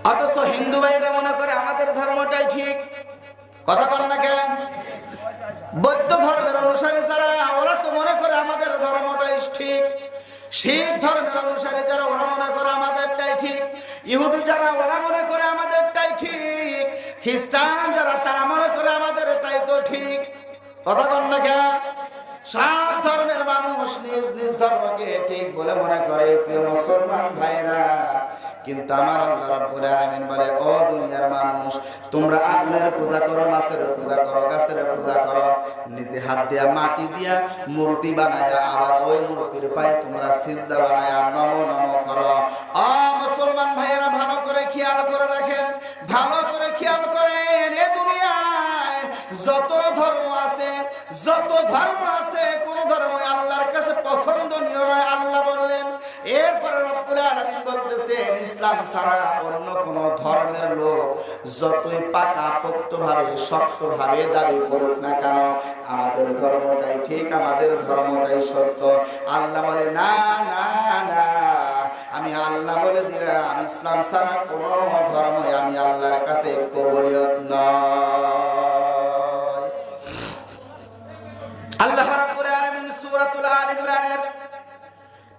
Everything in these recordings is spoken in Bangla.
অথচ হিন্দু ভাইরা মনে করে আমাদের ধর্মটাই ঠিক। কথা বল না কেন? বৌদ্ধ ধর্মের অনুসারী যারা, ওরা তো মনে করে আমাদের ধর্মটাই ঠিক। শিখ ধর্মের অনুসারী যারা, ওরা মনে করে আমাদেরটাই ঠিক। ইহুদি যারা, ওরা মনে করে আমাদেরটাই ঠিক। খ্রিস্টান যারা, তারা মনে করে আমাদেরটাই তো ঠিক। কথা বল না কেন? সব ধর্মের মানুষ নিজ নিজ ধর্মকে ঠিক বলে মনে করে প্রিয় মুসলমান ভাইরা। কিন্তু আমার আল্লাহ রাব্বুল আলামিন বলে, ও দুনিয়ার মানুষ, তোমরা আগুনের পূজা করো, মাছের পূজা করো, গাছের পূজা করো, নিজে হাত দিয়া মাটি দিয়া মূর্তি বানায়া আবার ওই মূর্তির পায়ে তোমরা সিজদা বানায়া নমো নমো করো। ও মুসলমান ভাইয়েরা, ভালো করে খেয়াল করে দেখেন, ভালো করে খেয়াল করেন। এ দুনিয়ায় যত ধর্ম আছে, কোন ধর্ম আল্লাহর কাছে পছন্দনীয় নয়, আল্লাহ বললেন। এরপরে রব্বুল আলামিন বলতেছেন, ইসলাম ছাড়া অন্য কোন ধর্মের লোক যতই পাকাপোক্তভাবে শক্তভাবে দাবি করুক না কেন, আমাদের ধর্মটাই ঠিক, আমাদের ধর্মটাই সত্য। আল্লাহ বলে, না না না, আমি আল্লাহ বলে দিলাম, ইসলাম ছাড়া কোন ধর্মই আমি আল্লাহর কাছে কবুলিয়ত নয়। আল্লাহ রাব্বুল আলামিন সূরাতুল আল ইমরানের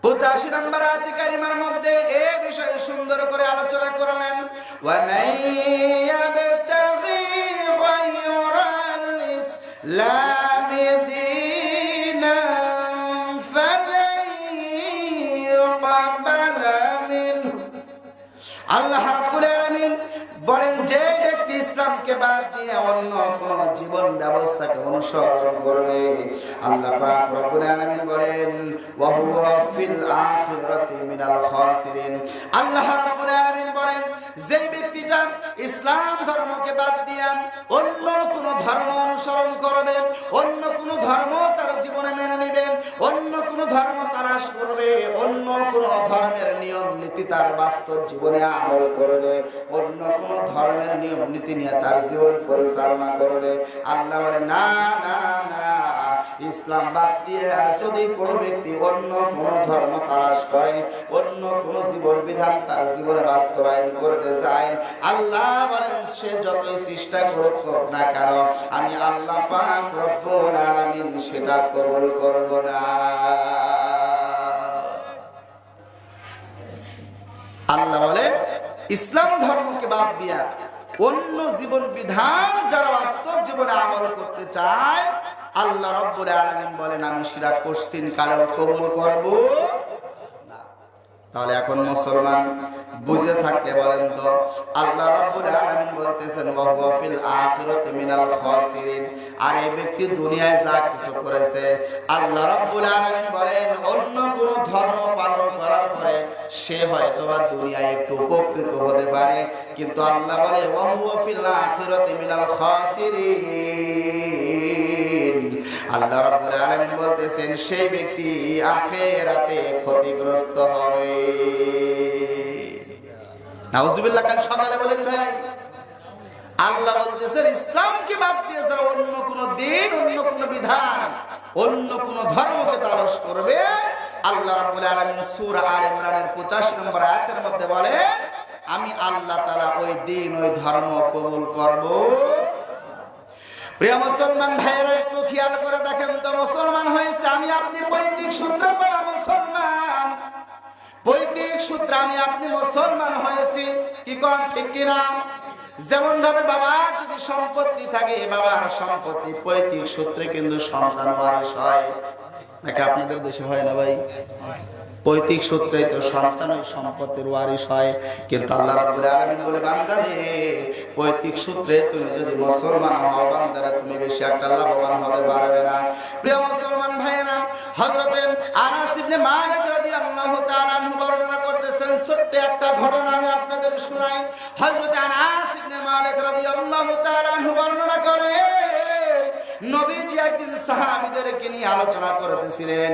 85 নম্বর আয়াত কারিমার মধ্যে এই বিষয়ে সুন্দর করে আলোচনা করলেন। ওয়া মাইয়াবতাগি গায়রাল ইসলামি দীনান ফালান ইউকবালা মিনহু। আল্লাহ রাব্বুল আলামিন বলেন, যে ব্যক্তি ইসলামকে বাদ দিয়ে অন্য কোন জীবন ব্যবস্থাকে অনুসরণ করবে, আল্লাহ পাক রব্বুল আলামিন বলেন, ওয়া হুয়া ফিল আখিরাতি মিনাল খাসিরিন। আল্লাহ রাব্বুল আলামিন বলেন, যে ব্যক্তিটা ইসলাম ধর্মকে বাদ দিয়ে অন্য কোন ধর্ম অনুসরণ করবে, অন্য কোন ধর্ম তার জীবনে মেনে নেবে, অন্য কোন ধর্ম তালাশ করবে, অন্য কোন ধর্মের নিয়ম নীতি তার বাস্তব জীবনে আমল করবে, অন্য কোন ধর্মের নিয়ম নীতি নিয়ে তার জীবন পরিচালনা করবে, আল্লাহ বলে, না না না, ইসলাম বাদ দিয়ে যদি কোন ব্যক্তি অন্য কোন ধর্ম তালাশ করে, অন্য কোন জীবন বিধান তার জীবনে বাস্তবায়ন করতে চায়, আল্লাহ বলেন, সে যতই চেষ্টা করুক না কেন, আমি আল্লাহ পাক রব্বুল আলামিন সেটা কবুল করব না। আল্লাহ বলে, ইসলাম ধর্মকে বাদ দিয়া অন্য জীবন বিধান যারা বাস্তব জীবনে আমল করতে চায়, আল্লাহ রাব্বুল আলামিন বলেন, আমি সেটা কোশ্চিন কালেও কবুল করব না। তাহলে এখন মুসলমান বুঝে থাকলে বলেন তো, আল্লাহ রাব্বুল আলামিন বলতেছেন, ওয়া হুয়া ফিল আখিরাতি মিনাল খাসিরিন। আর এই ব্যক্তি দুনিয়ায় যা কিছু করেছে, আল্লাহ রাব্বুল আলামিন বলেন, অন্য কোন ধর্ম পালন করার পরে সে হয়তোবা দুনিয়ায় একটু উপকৃত হতে পারে, কিন্তু আল্লাহ বলে, ওয়া হুয়া ফিল আখিরাতি মিনাল খাসিরিন। আল্লাহ রাব্বুল আলামিন বলতেছেন, সেই ব্যক্তি আখিরাতে ক্ষতিগ্রস্ত হবে। নাউজুবিল্লাহ। কাল সকালে বলেন ভাই, আল্লাহ বলতেছেন, ইসলামকে বাদ দিয়ে যারা অন্য কোন দিন, অন্য কোন বিধান, অন্য কোন ধর্মকে তালাশ করবে, আল্লাহ রাব্বুল আলামিন সূরা আল ইমরানের 85 নম্বর আয়াতের মধ্যে বলেন, আমি আল্লাহ তাআলা ওই দিন, ওই ধর্ম কবুল করব। প্রিয় মুসলমান ভাইরা, একটু খেয়াল করে দেখেন তো, মুসলমান হয়েছে আমি আপনি পৈতৃক সূত্রে পড়া মুসলমান, পৈতৃক সূত্রে আমি আপনি মুসলমান হয়েছি, কি কোন ঠিক কিনা? যেমন ভাবে বাবার যদি সম্পত্তি থাকে, বাবার সম্পত্তি পৈতৃক সূত্রে কিন্তু সন্তান ওয়ারিশ হয়, নাকি আপনাদের দেশে হয় না ভাই? পৈতৃক সূত্রে তো সন্তান ওই সম্পত্তির ওয়ারিশ হয়। কিন্তু আল্লাহ রাব্বুল আলামিন বলে, বান্দারে, পৈতৃক সূত্রে তুমি যদি মুসলমান হও, বান্দারা তুমি বেশি একটা লাভবান হতে পারবে না। প্রিয় মুসলমান ভাইয়েরা, হযরত আনাস ইবনে মালিক রাদিয়াল্লাহু তাআলা আনহু বর্ণনা করতেছেন, ছোট্ট একটা ঘটনা আমি আপনাদের শোনাই। হযরত আনাস ইবনে মালিক রাদিয়াল্লাহু তাআলা আনহু বর্ণনা করে, নবীজি একদিন সাহাবীদেরকে নিয়ে আলোচনা করতেছিলেন।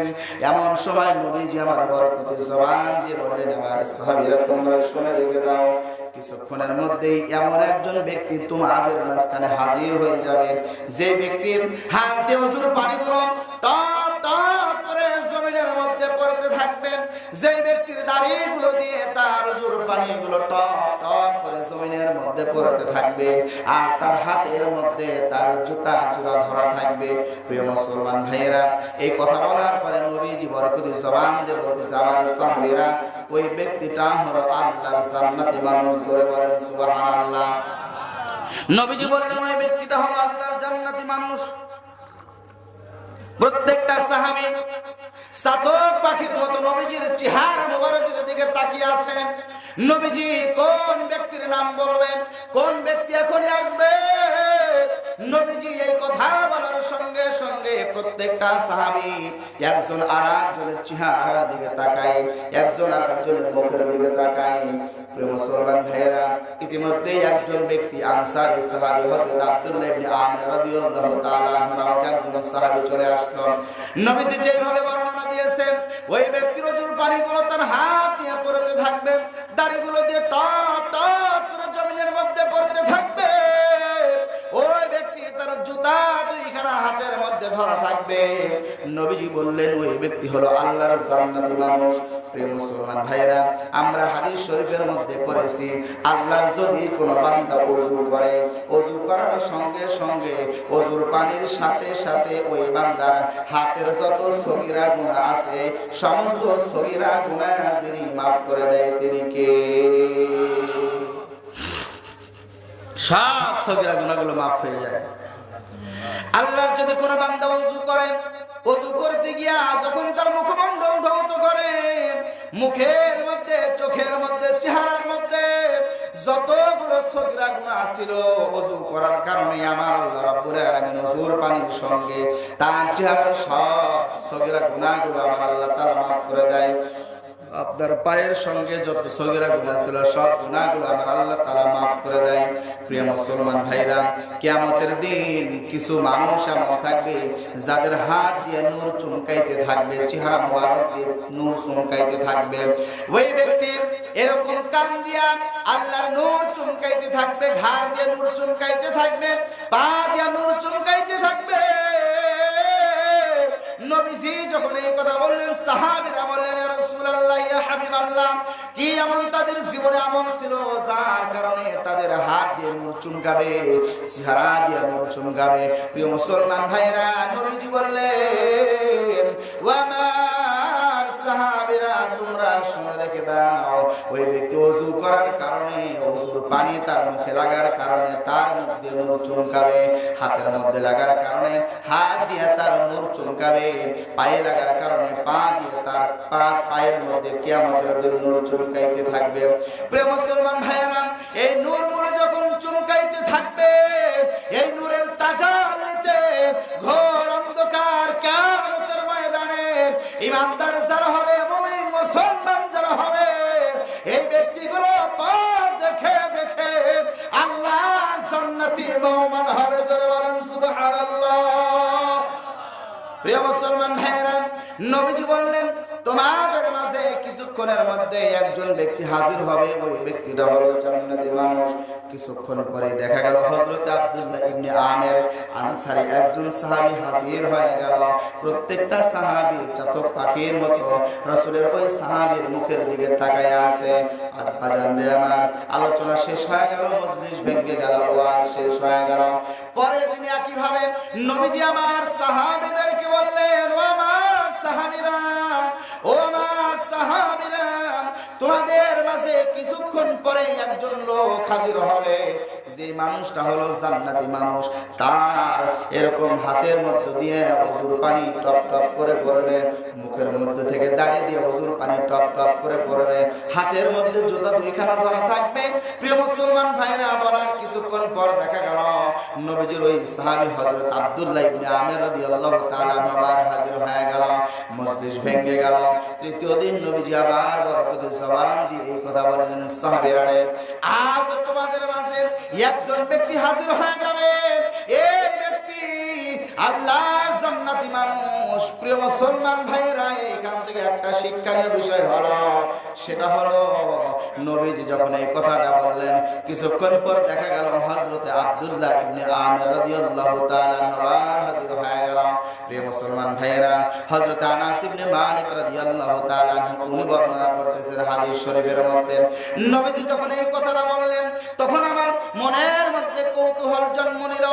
এমন সময় নবীজি আমার বরকতে জবান দিয়ে বললেন, আমার সাহাবীরা, তোমরা শুনে রেখে দাও, কিছুক্ষণের মধ্যেই এমন একজন ব্যক্তি তোমাদের মাঝখানে হাজির হয়ে যাবে, যে ব্যক্তির হাত দিয়ে ওযুর পানিগুলো টপ টপ করে জমিনের মধ্যে পড়তে থাকবে, যে ব্যক্তির দাড়িগুলো দিয়ে তার ওজুর পানিগুলো টপ টপ করে জমিনের মধ্যে পড়তে থাকবে আর তার হাতের মধ্যে তার জুতা জোড়া ধরা থাকবে। প্রিয় মুসলমান ভাইয়েরা, এই কথা বলার পরে নবীজি বরকতি জবান দিয়ে বলতেছে, আমার সাহাবীরা, ওই ব্যক্তিটা হলো আল্লাহর জান্নাতি মানুষ। জোরে বলেন সুবহানাল্লাহ। নবীজি বললেন ওই ব্যক্তিটা হলো আল্লাহর জান্নাতি মানুষ। প্রত্যেকটা সাহাবী চাতক পাখির মতো নবীজির চেহারা মোবারকের দিকে তাকিয়ে আছেন। নবীজি কোন ব্যক্তির নাম বলবেন, কোন ব্যক্তি এখনই আসবে। নবীজি এই কথা বলার সঙ্গে সঙ্গে প্রত্যেকটা সাহাবী একজন আরেকজনের চেহারার দিকে তাকায়, একজন আরেকজনের মুখের দিকে তাকায়। প্রিয় মুসলমান ভাইয়েরা, ইতিমধ্যে একজন ব্যক্তি আনসারী সাহাবী হযরত আব্দুল্লাহ ইবনে আমির রাদিয়াল্লাহু তাআলা আনহু নামক একজন সাহাবী চলে আসলো। নবীজি যেভাবে বর্ণনা দিয়েছেন, ওই ব্যক্তির ওজুর পানিগুলো তার হাত দিয়ে পড়তে থাকবে, দাড়িগুলো দিয়ে টপ টপ করে জমিনের মধ্যে পড়তে থাকবে। ওই ব্যক্তি তার জুতা দুইখানা হাতের মধ্যে ধরা থাকবে। নবীজি বললেন ওই ব্যক্তি হলো আল্লাহর জান্নাতি মানুষ। প্রিয় মুসলমান ভাইরা, আমরা হাদিস শরীফের মধ্যে পড়েছি, আল্লাহর যদি কোনো বান্দা ওযু করে, ওযু করার সঙ্গে সঙ্গে ওযুর পানির সাথে সাথে ওই বান্দার হাতের যত সগীরা গুনাহ আছে সমস্ত সগীরা গুনাহ যিনি মাফ করে দেয় তিনি কে? সব সগীরা গুনাহগুলো মাফ হয়ে যায়। আল্লাহর যদি কোনো বান্দা ওযু করে, ওযু করতে গিয়া যখন তার মুখমণ্ডল ধৌত করে, মুখের মধ্যে, চোখের মধ্যে, চেহারার মধ্যে যতগুলো সগীরা গুনাহ ছিল, ওযু করার কারণে আমার আল্লাহ রাব্বুল আলামিন ওযুর পানির সঙ্গে তার চেহারার সব সগীরা গুনাহগুলো আমার আল্লাহ তাআলা মাফ করে দেয়। আপনার পায়ের সঙ্গে যত সগীরা গুনাহ ছিল সব গুনাহগুলো আমার আল্লাহ তাআলা মাফ করে দেয়। প্রিয় মুসলমান ভাইরা, কিয়ামতের দিন কিছু মানুষ এমন থাকবে যাদের হাত দিয়ে নূর চমকাইতে থাকবে, চেহারা মোবারক দিয়ে নূর চমকাইতে থাকবে। ওই ব্যক্তির এরকম কান দিয়া আল্লাহর নূর চমকাইতে থাকবে, ঘাড় দিয়ে নূর চমকাইতে থাকবে, পা দিয়ে নূর চমকাইতে থাকবে। নবীজি যখন এই কথা বললেন, সাহাবীরা বললেন, ইয়া রাসূলুল্লাহ, ইয়া হাবিবাল্লাহ, কি এমন তাদের জীবনে আমল ছিল যার কারণে তাদের হাত দিয়ে নূর চমকাবে, চেহারা দিয়ে নূর চমকাবে? প্রিয় মুসলমান ভাইরা, নবীজি বললেন, ওয়া আমার সাহাবীরা, তোমরা শুনে রেখে দাও, ওই ব্যক্তি ওযু করার কারণে, ওযুর পানি তার মুখে লাগার কারণে তার মধ্যে নূর চমকাবে, হাতের মধ্যে লাগার কারণে হাত দিয়ে তার নূর চমকাবে, পায়ে লাগার কারণে পা দিয়ে তার পায়ের মধ্যে কিয়ামতের দিন নূর চমকাইতে থাকবে। প্রিয় মুসলমান ভাইয়েরা, এই নূরগুলো যখন চমকাইতে থাকবে, এই নূরের তাজাল্লিতে ঘোর অন্ধকার কিয়ামতের ময়দানে ঈমানদার যারা হবে, মুমিন মুসলমান যারা হবে, এই ব্যক্তিগুলো পথ দেখে দেখে আল্লাহর জান্নাতি মেহমান হবে। জোরে বলেন সুবহানাল্লাহ। প্রিয় মুসলমান ভাইরা, নবীজি বললেন, তোমাদের মাঝে কিছুক্ষণের মধ্যে একজন ব্যক্তি হাজির হবে, ওই ব্যক্তিটা হলো জান্নাতি মানুষ। কিছুক্ষণ পরে দেখা গেল হযরত আব্দুল্লাহ ইবনে আমির আনসারী একজন সাহাবী হাজির হয়ে গেল। প্রত্যেকটা সাহাবী চাতক পাখির মতো রাসূলের ওই সাহাবীর মুখের দিকে তাকায় আছে। আজান আমার আলোচনা শেষ হয়ে গেল, মজলিস ভেঙে গেল, ওয়াজ শেষ হয়ে গেল। পরের দিন একই ভাবে নবীজি আমার সাহাবীদেরকে বললেন, ও আমার সাহাবীরা, ও আমার সাহাবীরা, তোমাদের মাঝে কিছুক্ষণ পরে একজন লোক হাজির হবে, যে মানুষটা হলো জান্নাতি মানুষ। তার এরকম হাতের মধ্যে দিয়ে ওযুর পানি টপ টপ করে পড়বে, মুখের মধ্যে থেকে দাঁড়িয়ে দিয়ে ওযুর পানি টপ টপ করে পড়বে, হাতের মধ্যে জুতা দুইখানা ধরা থাকবে। প্রিয় মুসলমান ভাইরা, বলার কিছুক্ষণ পর দেখা গেল নবীজির ওই সাহাবী হযরত আব্দুল্লাহ ইবনে আমির রাদিয়াল্লাহু তাআলা আবার হাজির হয়ে গেল। মজলিস ভেঙে গেল। তৃতীয় দিন নবীজি আবার বরকতের জবান দিয়ে এই কথা বললেন, সাহাবীরা, আজ তোমাদের মাঝে একজন ব্যক্তি হাজির হয়ে যাবে, এই ব্যক্তি আল্লাহর জান্নাতি মানুষ। প্রিয় মুসলমান ভাইরা, এখান থেকে একটা শিক্ষণীয় বিষয় হলো, সেটা হলো নবীজি যখন এই কথাটা বললেন, কিছুক্ষণ পর দেখা গেল হযরতে আব্দুল্লাহ ইবনে আমির রাদিয়াল্লাহু তাআলা আনহু হাজির হয়ে গেল। প্রিয় মুসলমান ভাইরা, হযরত আনাস ইবনে মালিক রাদিয়াল্লাহু তাআলা আনহু উনি বর্ণনা করতেছেন হাদিস শরীফের মধ্যে, নবীজি যখন এই কথাটা বললেন তখন আমার মনের মধ্যে কৌতূহল জন্ম নিল,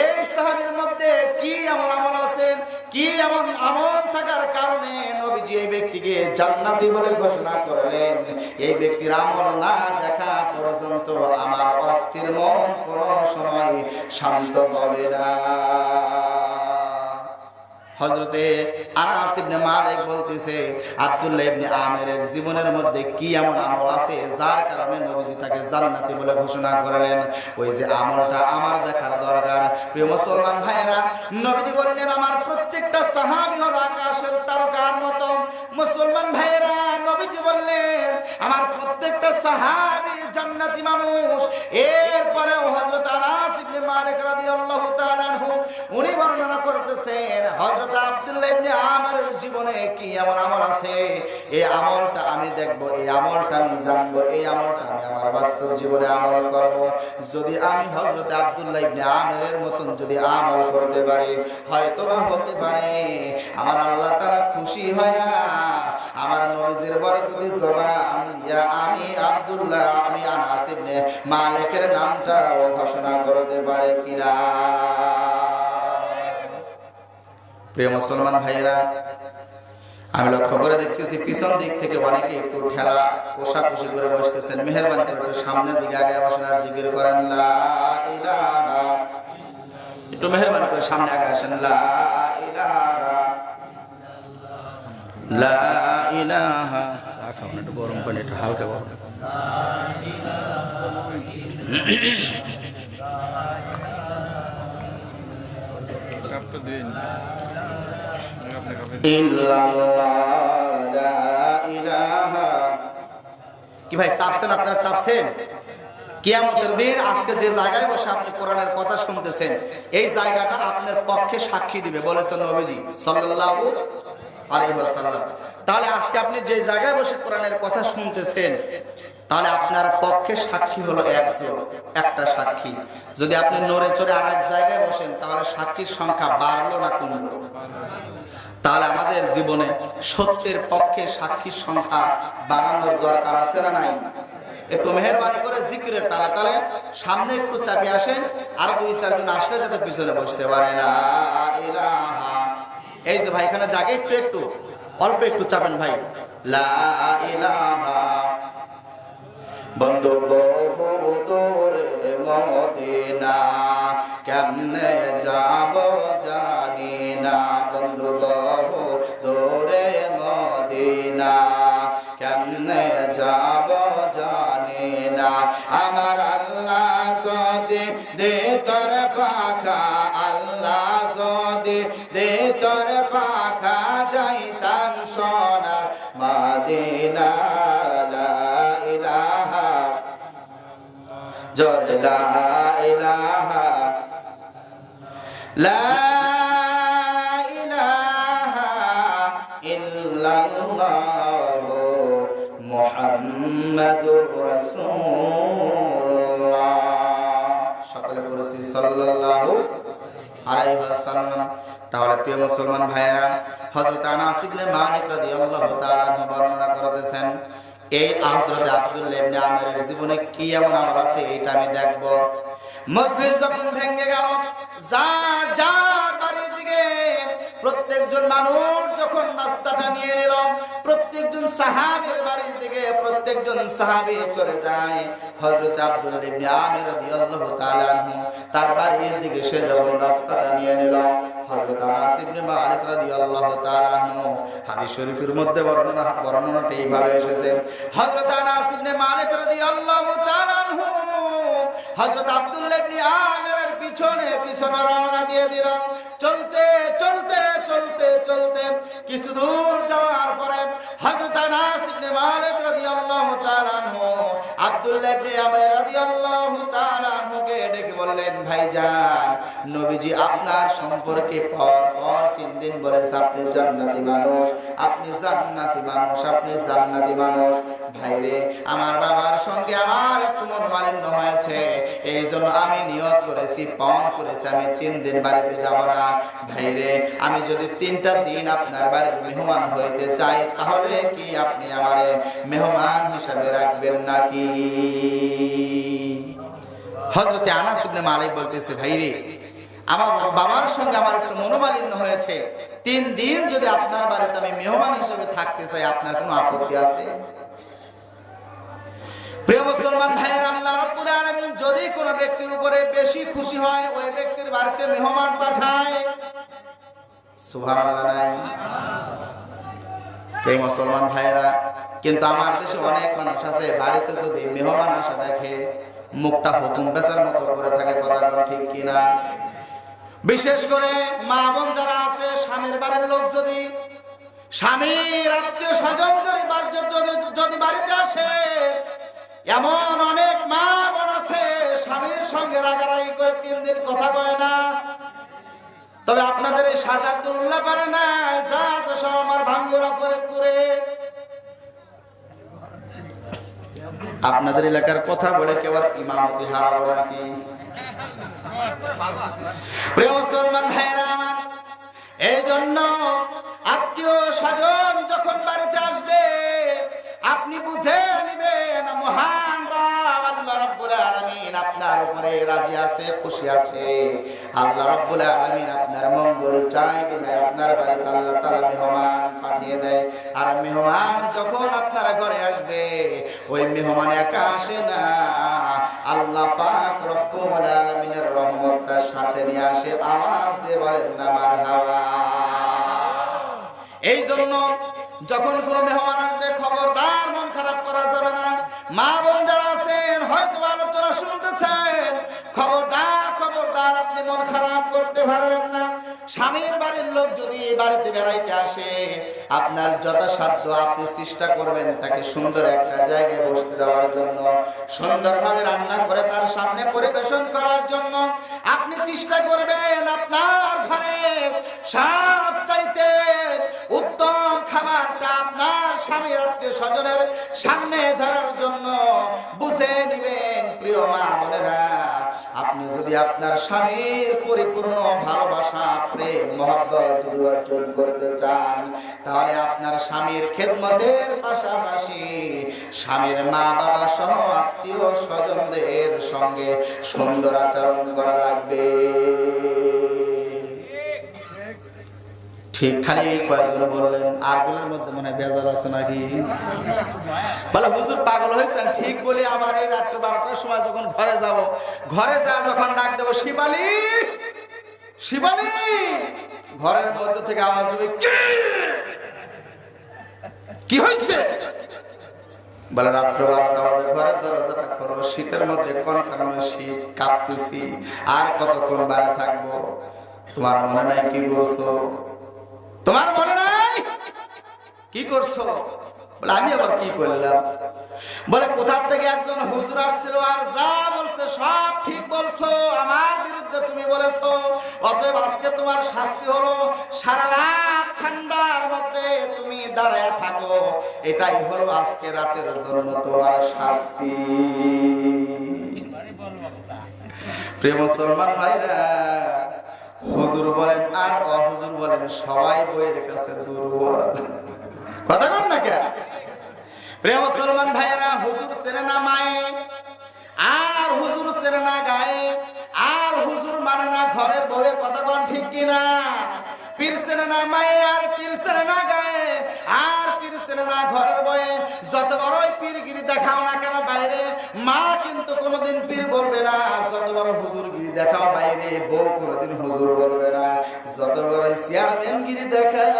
এই সাহাবীর মধ্যে কি এমন আমল আছে, কি এমন আমল থাকার কারণে নবীজি এই ব্যক্তিকে জান্নাতি বলে ঘোষণা করলেন। এই ব্যক্তির আমল না দেখা পর্যন্ত আমার অস্থির মন কোনো সময় শান্ত হবে না। হযরতে আনাস ইবনে মালিক বলতেছে, আব্দুল্লাহ ইবনে আমিরের জীবনের মধ্যে কি এমন আমল আছে যার কারণে নবীজি তাকে জান্নাতি বলে ঘোষণা করলেন, ওই যে আমলটা আমার দেখার দরকার। প্রিয় মুসলমান ভাইরা, নবীজি বললেন আমার প্রত্যেকটা সাহাবী হলো আকাশের তারকার মতো। মুসলমান ভাইরা, নবীজি বললেন আমার প্রত্যেকটা সাহাবী জান্নাতি মানুষ। এরপরে হযরত আনাস ইবনে মালিক রাদিয়াল্লাহু তাআলা আনহু উনি বর্ণনা করতেছেন, হযরত আব্দুল্লাহ ইবনে আমিরের জীবনে কি এমন আমল আছে, এই আমলটা আমি দেখব, এই আমলটা আমি জানবো, এই আমলটা আমি আমার বাস্তব জীবনে আমল করব। যদি আমি হযরত আব্দুল্লাহ ইবনে আমিরের মতন যদি আমল করতে পারি, হয়তো বা হতে পারে আমার আল্লাহ তাআলা খুশি হয়া আমার নবীজির বরকতি জবান দিয়া আমি আব্দুল্লাহ, আমি আনাস ইবনে মালিকের নামটা ঘোষণা করতে পারে কিনা। প্রিয় মুসলমান ভাইয়েরা, আমি লক্ষ্য করে দেখতেছি পিছন দিক থেকে অনেকে একটু ঠেলা কোষাকুষি করে বসতেছেন। মেহেরবানি করে একটু সামনের দিকে আগে বসেন আর জিকির করেন লা ইলাহা, একটু মেহেরবানি করে সামনে আগে আসেন। লা ইলাহা, লা ইলাহা। চা খাওয়ান, একটু গরম পানি, একটু হালকা গরম। কি ভাই চাপছেন? আপনারা চাপছেন? কিয়ামতের দিন আজকে যে জায়গায় বসে আপনি কোরআনের কথা শুনতেছেন, এই জায়গাটা আপনার পক্ষে সাক্ষী দিবে বলেছেন নবীজি সাল্লাল্লাহু আলাইহি ওয়াসাল্লাম। তাহলে আজকে আপনি যে জায়গায় বসে কোরআনের কথা শুনতেছেন, তাহলে আপনার পক্ষে সাক্ষী হলো একজন, একটা সাক্ষী। যদি আপনি নড়ে চড়ে আর এক জায়গায় বসেন, তাহলে সাক্ষীর সংখ্যা বাড়লো না কমলো? তাহলে আমাদের জীবনে সত্যের পক্ষে সাক্ষীর সংখ্যা বাড়ানোর দরকার আছে না নাই? একটু মেহেরবানি করে জিকিরের তালে তালে সামনে একটু চাপে আসেন, আর দুই চারজন আসলে যাতে পিছনে বসতে পারে। লা ইলাহা, এই যে ভাই এখানে জাগে একটু একটু অল্প একটু চাপেন ভাই। লা ইলাহা, বন্ধু বহু দূরে মদিনা, কেমনে যাব জানি না। বন্ধু বহু দূরে মদিনা, কেমনে যাব জানি না। আমার আল্লাহ যদি দে তোর পাখা, আল্লাহ যদি দে তোর পাখা, যাইতাম সোনার মদিনা। লা ইলাহা, জোর লা ইলাহা, লা ইলাহা ইল্লাল্লাহু মুহাম্মাদুর রাসূলুল্লাহ। সকলে বলেছি সাল্লাল্লাহু আলাইহি ওয়াসাল্লাম। তাহলে প্রিয় মুসলমান ভাইয়েরা, হযরত আনাস ইবনে মালিক রাদিয়াল্লাহু তাআলা আনহু বর্ণনা করতেছেন, এই হযরত আব্দুল্লাহ ইবনে আমিরের জীবনে কি এমন আমল আছে এটা আমি দেখব। মজলিস যখন ভেঙে গেল, যার যার বাড়ির দিকে প্রত্যেকজন মানুষ যখন রাস্তাটা নিয়ে নিল, প্রত্যেকজন সাহাবীর বাড়ির দিকে প্রত্যেকজন সাহাবী চলে যায়। হযরত আব্দুল্লাহ ইবনে আমির রাদিয়াল্লাহু তাআলা আনহু তার বাড়ির দিকে সে যখন রাস্তাটা নিয়ে নিল, হযরত আনাস ইবনে মালিক রাদিয়াল্লাহু তাআলা আনহু হাদিস শরীফের মধ্যে বর্ণনাটা এইভাবে এসেছে। হযরত আনাস ইবনে মালিক রাদিয়াল্লাহু তাআলা আনহু হযরত আব্দুল্লাহ ইবনে আমিরের পিছনে পিছনে রওনা দিয়ে দিল। চলতে চলতে চলতে চলতে কিছু দূর যাওয়ার পরে হযরত আনাস ইবনে মালিক রাদিয়াল্লাহু তাআলা আনহু আব্দুল্লাহ ইবনে আমির রাদিয়াল্লাহু তাআলা আনহুকে ডেকে বললেন, বলেন ভাইজান, নবীজি আপনার সম্পর্কে পর 3 দিন বলেছে আপনি জান্নাতি মানুষ, আপনি জান্নাতি মানুষ, আপনি জান্নাতি মানুষ। ভাইরে, আমার বাবার সঙ্গে আমার একটু মনোমালিন্য হয়েছে, এই জন্য আমি নিয়ত করেছি, পণ করেছি আমি 3 দিন বাড়িতে যাব না। ভাইরে, আমি যদি 3টা দিন আপনার বাড়ির মেহমান হইতে চাই, তাহলে কি আপনি আমারে মেহমান হিসাবে রাখবেন নাকি? হযরতে আনাস ইবনে মালিক বলতেছে, ভাইরে, আমার বাবার সঙ্গে আমার একটু মনোমালিন্য হয়েছে, 3 দিন যদি আপনার বাড়িতে আমি মেহমান হিসেবে থাকতে চাই, আপনার কোনো আপত্তি আছে? প্রিয় মুসলমান ভাইয়েরা, আল্লাহ রাব্বুল আলামিন যদি কোনো ব্যক্তির উপরে বেশি খুশি হয়, ওই ব্যক্তির বাড়িতে মেহমান পাঠায়। সুবহানাল্লাহ নাই? প্রিয় মুসলমান ভাইয়েরা, কিন্তু আমার দেশে অনেক মানুষ আছে, বাড়িতে যদি মেহমান আসা দেখে মুখটা হুকুম বেচার মতো করে থাকে। কথা ঠিক কিনা? বিশেষ করে মা বোন যারা আছে, স্বামীর বাড়ির লোক যদি, স্বামীর আত্মীয় স্বজন যদি বাড়িতে আসে, এমন অনেক মা বোন আছে স্বামীর সঙ্গে রাগারাগি করে 3 দিন কথা কয় না। তবে আপনাদের এই সাজাদুল্লাহ পারে না, যা সব আমার ভাঙ্গুরা ফরিদপুরে। আপনাদের এলাকার কথা বলে কেউ আর ইমামতি হারাবো নাকি? প্রিয় মুসলমান ভাইরা আমার, এই জন্য আত্মীয় স্বজন যখন বাড়িতে আসবে, আপনি বুঝে নিবেন মহান রব আল্লাহ রাব্বুল আলামিন আপনার উপরে রাজি আছে, খুশি আছে। আল্লাহ রাব্বুল আলামিন আপনার মঙ্গল চায় বিধায় আপনার বাড়িতে আল্লাহ তাআলা মেহমান পাঠিয়ে দেয়। আর মেহমান যখন আপনার ঘরে আসবে, ওই মেহমান একা আসে না, আল্লাহ পাক রব্বুল আলামিনের রহমতটা সাথে নিয়ে আসে। আওয়াজ দিয়ে বলেন না মারহাবা। এই জন্য যখন কোনো মেহমান আসবে, খবরদার মন খারাপ করা যাবে না। মা বোন যারা আছেন, হয়তো আলোচনা শুনতেছেন, খবরদার আপনি মন খারাপ করতে পারবেন না। স্বামীর বাড়ির লোক যদি বাড়িতে বেড়াইতে আসে, আপনার যথাসাধ্য আপনি চেষ্টা করবেন তাকে সুন্দর একটা জায়গায় বসতে দেওয়ার জন্য, সুন্দরভাবে রান্না করে তার সামনে পরিবেশন করার জন্য আপনি চেষ্টা করবেন আপনার ঘরে সবচাইতে উত্তম খাবারটা আপনার স্বামীর আত্মীয় স্বজনের সামনে ধরার জন্য। বুঝে নিবেন প্রিয় মা বোনেরা, আপনি যদি আপনার স্বামীর পরিপূর্ণ ভালোবাসা, প্রেম, মহব্বত যদি অর্জন করতে চান, তাহলে আপনার স্বামীর খেদমতের পাশাপাশি স্বামীর মা বাবা সহ আত্মীয় স্বজনদের সঙ্গে সুন্দর আচরণ করা লাগবে। ঠিক খালি কয়েকজন বললেন, আর গুলোর মধ্যে মনে হয় বেজার আছে নাকি? বলে হুজুর পাগল হয়েছেন ঠিক বলে আমার এই রাত্রে 12টার সময় যখন ঘরে যখন ডাক দেবো, শিবালি শিবালি, ঘরের মধ্যে থেকে আওয়াজ দেবে, কি হয়েছে? বলে রাত্র 12টা বাজে, ঘরের দরজাটা খোলো, শীতের মধ্যে কনকনানো শীত, কাঁপতেছি, আর কতক্ষণ বাড়ি থাকবো? তোমার মনে নাই কি করছো? তোমার মনে নাই কি করছো? বলে আমি আবার কি করলাম? বলে কোথা থেকে একজন হুজুর আসছিল, আর যা বলছে সব ঠিক বলছো, আমার বিরুদ্ধে তুমি বলেছো, অতএব আজকে তোমার শাস্তি হলো সারা রাত ঠান্ডার মধ্যে তুমি দাঁড়ায় থাকো, এটাই হলো আজকে রাতের জন্য তোমার শাস্তি। প্রিয় মুসলমান ভাইরা, হুজুর বলেন আর অহুজুর বলেন, সবাই বইয়ের কাছে দুর্বল। কথা বল না কেন? প্রিয় মুসলমান ভাইয়েরা, হুজুর চেনে না মায়ে, আর হুজুর চেনে না গায়ে, আর হুজুর মানে না ঘরের বউয়ে। কথা বল ঠিক কিনা? পীর চেনে না মায়ে, আর পীর চেনে না গায়ে, আর পীর চেনে না ঘরের বউয়ে। যত বড়ই পীরগিরি দেখাও না কেন বাইরে, মা কিন্তু কোনোদিন পীর বলবে না। যত বড় হুজুরগিরি দেখাও বাইরে, বউ কোনোদিন হুজুর বলবে না। যত বড় চেয়ারম্যানগিরি দেখাও,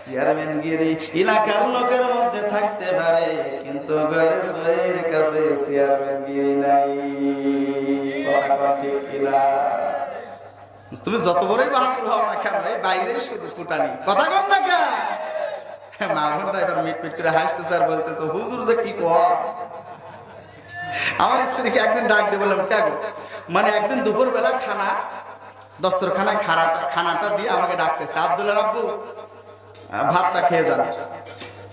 চেয়ারম্যানগিরি এলাকার লোকের মধ্যে থাকতে পারে, কিন্তু ঘরের বউয়ের কাছে চেয়ারম্যানগিরি নাই। কথা ঠিক কিনা? তুমি যত বড়ই বাহাদুর হও না কেন, এই বাইরে শুধু ফুটানি। কথা কম না কেন? মা বোনরা এবার মিটমিট করে হাসতেছে আর বলতেছে, হুজুর যে কি কয়। আমার স্ত্রীকে একদিন ডাক দিয়ে বললাম, কে গো, মানে একদিন দুপুরবেলা খানা দস্তরখানায় খানাটা দিয়ে আমাকে ডাকতেছে, আব্দুল্লাহ রাব্বু ভাতটা খেয়ে যান।